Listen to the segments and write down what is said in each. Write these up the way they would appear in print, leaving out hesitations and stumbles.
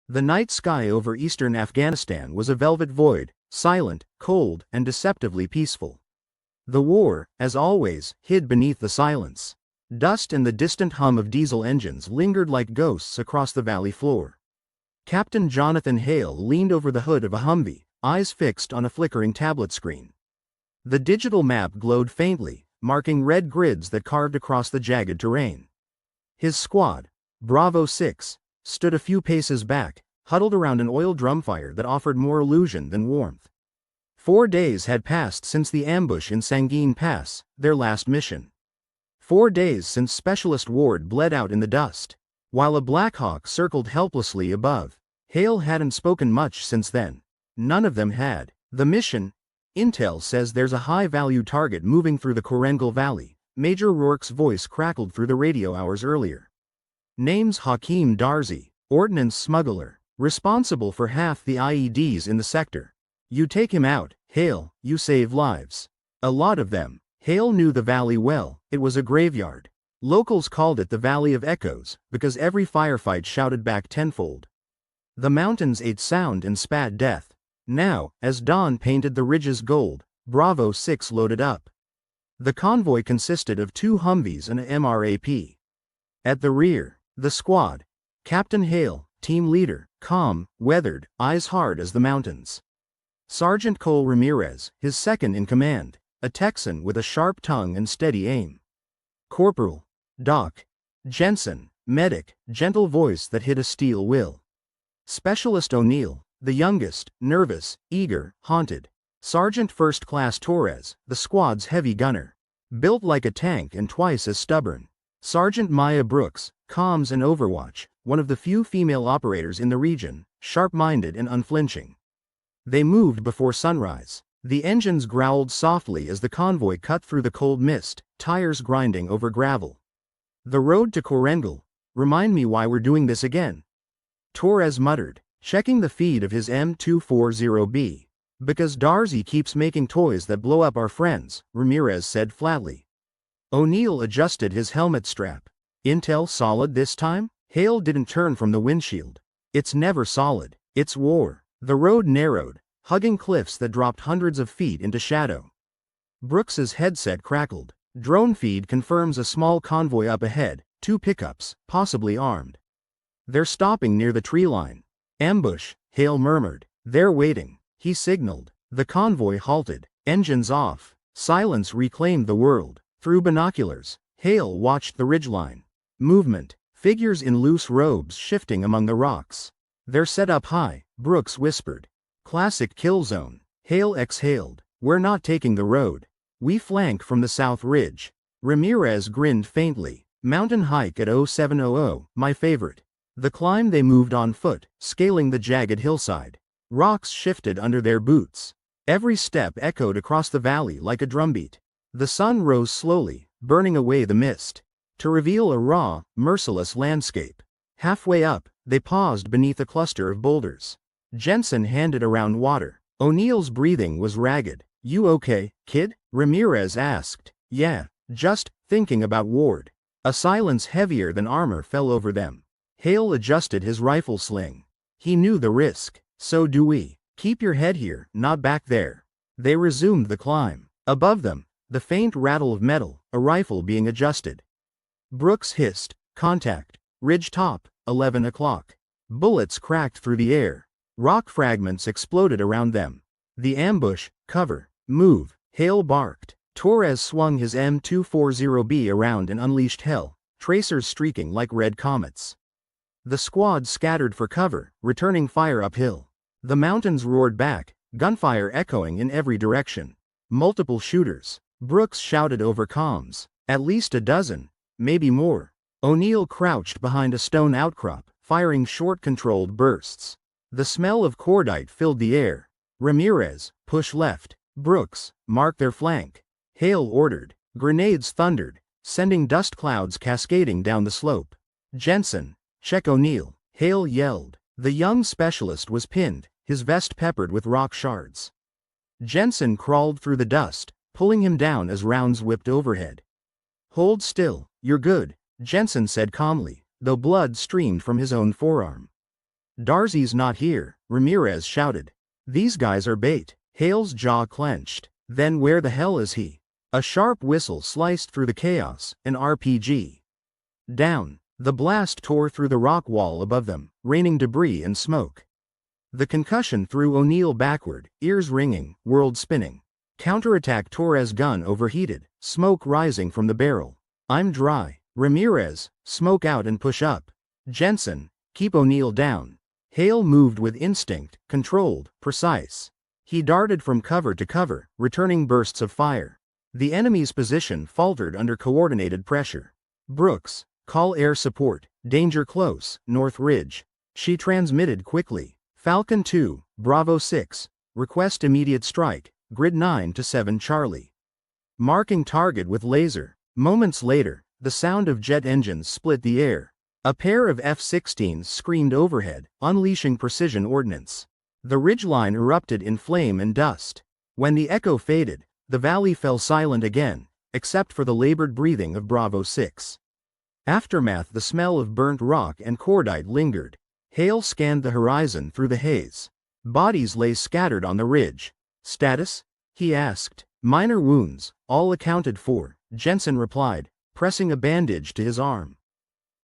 The night sky over eastern Afghanistan was a velvet void, silent, cold, and deceptively peaceful. The war, as always, hid beneath the silence. Dust and the distant hum of diesel engines lingered like ghosts across the valley floor. Captain Jonathan Hale leaned over the hood of a Humvee, eyes fixed on a flickering tablet screen. The digital map glowed faintly, marking red grids that carved across the jagged terrain. His squad, Bravo 6, stood a few paces back, huddled around an oil drum fire that offered more illusion than warmth. 4 days had passed since the ambush in Sangin Pass, their last mission. 4 days since Specialist Ward bled out in the dust. While a Black Hawk circled helplessly above, Hale hadn't spoken much since then. None of them had. The mission, Intel says there's a high-value target moving through the Korengal Valley, Major Rourke's voice crackled through the radio hours earlier. Name's Hakim Darzi, ordnance smuggler, responsible for half the IEDs in the sector. You take him out, Hale, you save lives. A lot of them. Hale knew the valley well, it was a graveyard. Locals called it the Valley of Echoes, because every firefight shouted back tenfold. The mountains ate sound and spat death. Now, as dawn painted the ridges gold, Bravo 6 loaded up. The convoy consisted of 2 Humvees and a MRAP. At the rear, the squad. Captain Hale, team leader, calm, weathered, eyes hard as the mountains. Sergeant Cole Ramirez, his second in command, a Texan with a sharp tongue and steady aim. Corporal, Doc. Jensen, medic, gentle voice that hid a steel will. Specialist O'Neill, the youngest, nervous, eager, haunted. Sergeant First Class Torres, the squad's heavy gunner. Built like a tank and twice as stubborn. Sergeant Maya Brooks, comms and overwatch, one of the few female operators in the region, sharp-minded and unflinching. They moved before sunrise. The engines growled softly as the convoy cut through the cold mist, tires grinding over gravel. The road to Korengal. Remind me why we're doing this again. Torres muttered, checking the feed of his M240B. Because Darzi keeps making toys that blow up our friends, Ramirez said flatly. O'Neill adjusted his helmet strap. Intel solid this time? Hale didn't turn from the windshield. It's never solid. It's war. The road narrowed, hugging cliffs that dropped hundreds of feet into shadow. Brooks's headset crackled. Drone feed confirms a small convoy up ahead, 2 pickups, possibly armed. They're stopping near the tree line. Ambush, Hale murmured. They're waiting. He signaled. The convoy halted, engines off. Silence reclaimed the world. Through binoculars, Hale watched the ridgeline. Movement, figures in loose robes shifting among the rocks. They're set up high, Brooks whispered. Classic kill zone. Hale exhaled. We're not taking the road. We flank from the south ridge. Ramirez grinned faintly. Mountain hike at 0700, my favorite. The climb they moved on foot, scaling the jagged hillside. Rocks shifted under their boots. Every step echoed across the valley like a drumbeat. The sun rose slowly, burning away the mist, to reveal a raw, merciless landscape. Halfway up, they paused beneath a cluster of boulders. Jensen handed around water. O'Neill's breathing was ragged. You okay, kid? Ramirez asked. Yeah, just thinking about Ward. A silence heavier than armor fell over them. Hale adjusted his rifle sling. He knew the risk. So do we. Keep your head here, not back there. They resumed the climb. Above them, the faint rattle of metal, a rifle being adjusted. Brooks hissed. Contact. Ridge top, 11 o'clock. Bullets cracked through the air. Rock fragments exploded around them. The ambush, cover, move, Hale barked. Torres swung his M240B around and unleashed hell, tracers streaking like red comets. The squad scattered for cover, returning fire uphill. The mountains roared back, gunfire echoing in every direction. Multiple shooters. Brooks shouted over comms. At least a dozen, maybe more. O'Neill crouched behind a stone outcrop, firing short controlled bursts. The smell of cordite filled the air. Ramirez, push left. Brooks, mark their flank. Hale ordered. Grenades thundered, sending dust clouds cascading down the slope. Jensen, check O'Neill, Hale yelled. The young specialist was pinned, his vest peppered with rock shards. Jensen crawled through the dust, pulling him down as rounds whipped overhead. Hold still, you're good, Jensen said calmly, though blood streamed from his own forearm. Darzy's not here, Ramirez shouted. These guys are bait. Hale's jaw clenched. Then where the hell is he? A sharp whistle sliced through the chaos, an RPG. Down. The blast tore through the rock wall above them, raining debris and smoke. The concussion threw O'Neill backward, ears ringing, world spinning. Counterattack. Torres' gun overheated, smoke rising from the barrel. I'm dry. Ramirez, smoke out and push up. Jensen, keep O'Neill down. Hale moved with instinct, controlled, precise. He darted from cover to cover, returning bursts of fire. The enemy's position faltered under coordinated pressure. Brooks, call air support, danger close, North Ridge. She transmitted quickly. Falcon 2, Bravo 6, request immediate strike, grid 9 to 7 Charlie. Marking target with laser. Moments later, the sound of jet engines split the air. A pair of F-16s screamed overhead, unleashing precision ordnance. The ridgeline erupted in flame and dust. When the echo faded, the valley fell silent again, except for the labored breathing of Bravo 6. Aftermath. The smell of burnt rock and cordite lingered. Hale scanned the horizon through the haze. Bodies lay scattered on the ridge. Status? He asked. Minor wounds, all accounted for, Jensen replied, pressing a bandage to his arm.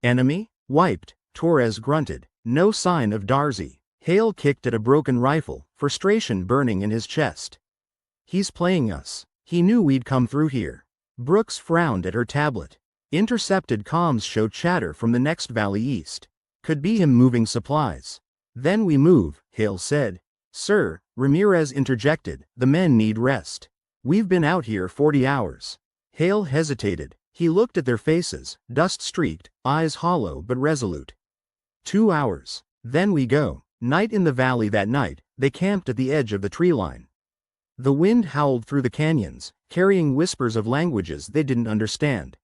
Enemy? Wiped, Torres grunted. No sign of Darzi. Hale kicked at a broken rifle, frustration burning in his chest. He's playing us. He knew we'd come through here. Brooks frowned at her tablet. Intercepted comms showed chatter from the next valley east. Could be him moving supplies. Then we move, Hale said. Sir, Ramirez interjected, the men need rest. We've been out here 40 hours. Hale hesitated. He looked at their faces, dust-streaked, eyes hollow but resolute. 2 hours. Then we go. Night in the valley. That night, they camped at the edge of the tree line. The wind howled through the canyons, carrying whispers of languages they didn't understand.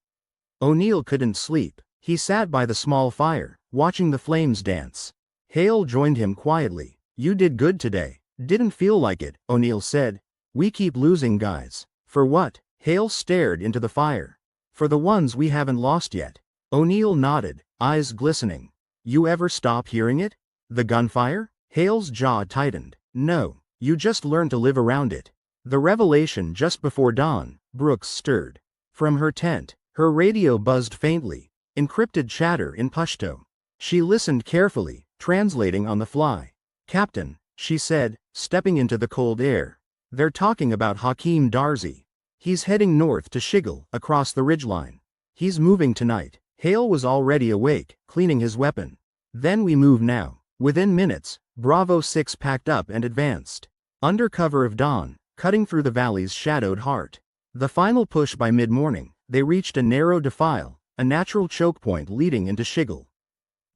O'Neill couldn't sleep. He sat by the small fire, watching the flames dance. Hale joined him quietly. You did good today. Didn't feel like it, O'Neill said. We keep losing guys. For what? Hale stared into the fire. For the ones we haven't lost yet. O'Neill nodded, eyes glistening. You ever stop hearing it? The gunfire? Hale's jaw tightened. No, you just learn to live around it. The revelation just before dawn. Brooks stirred. From her tent, her radio buzzed faintly, encrypted chatter in Pashto. She listened carefully, translating on the fly. Captain, she said, stepping into the cold air. They're talking about Hakim Darzi. He's heading north to Shigel, across the ridgeline. He's moving tonight. Hale was already awake, cleaning his weapon. Then we move now. Within minutes, Bravo 6 packed up and advanced. Under cover of dawn, cutting through the valley's shadowed heart. The final push. By mid-morning, they reached a narrow defile, a natural choke point leading into Shigel.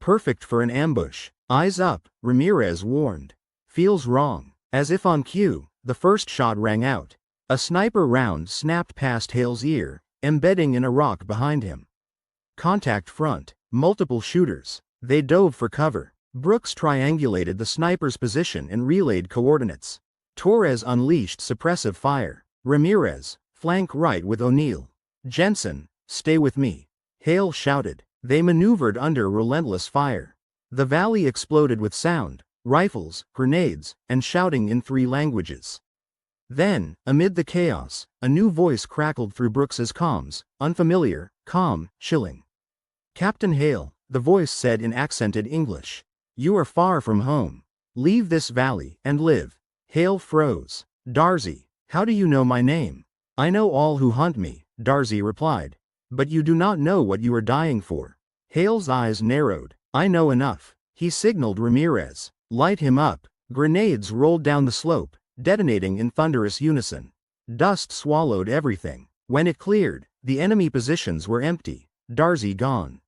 Perfect for an ambush. Eyes up, Ramirez warned. Feels wrong. As if on cue, the first shot rang out. A sniper round snapped past Hale's ear, embedding in a rock behind him. Contact front. Multiple shooters. They dove for cover. Brooks triangulated the sniper's position and relayed coordinates. Torres unleashed suppressive fire. Ramirez, flank right with O'Neill. Jensen, stay with me. Hale shouted. They maneuvered under relentless fire. The valley exploded with sound, rifles, grenades, and shouting in 3 languages. Then, amid the chaos, a new voice crackled through Brooks's comms, unfamiliar, calm, chilling. Captain Hale, the voice said in accented English. You are far from home. Leave this valley and live. Hale froze. Darzi, how do you know my name? I know all who hunt me, Darzi replied. But you do not know what you are dying for. Hale's eyes narrowed. I know enough. He signaled Ramirez. Light him up. Grenades rolled down the slope, detonating in thunderous unison. Dust swallowed everything. When it cleared, the enemy positions were empty. Darzi gone.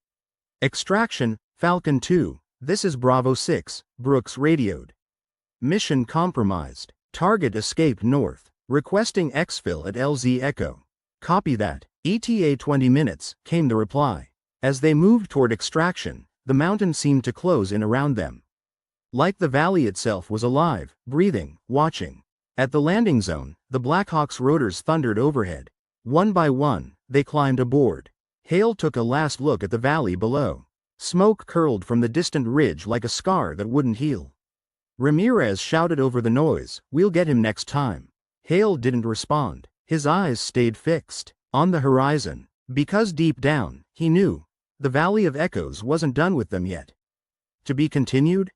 Extraction, Falcon 2, this is Bravo 6, Brooks radioed. Mission compromised. Target escaped north. Requesting exfil at LZ Echo. Copy that. ETA 20 minutes, came the reply. As they moved toward extraction, the mountain seemed to close in around them. Like the valley itself was alive, breathing, watching. At the landing zone, the Blackhawk's rotors thundered overhead. One by one, they climbed aboard. Hale took a last look at the valley below. Smoke curled from the distant ridge like a scar that wouldn't heal. Ramirez shouted over the noise, "We'll get him next time." Hale didn't respond. His eyes stayed fixed on the horizon, because deep down, he knew, the Valley of Echoes wasn't done with them yet. To be continued?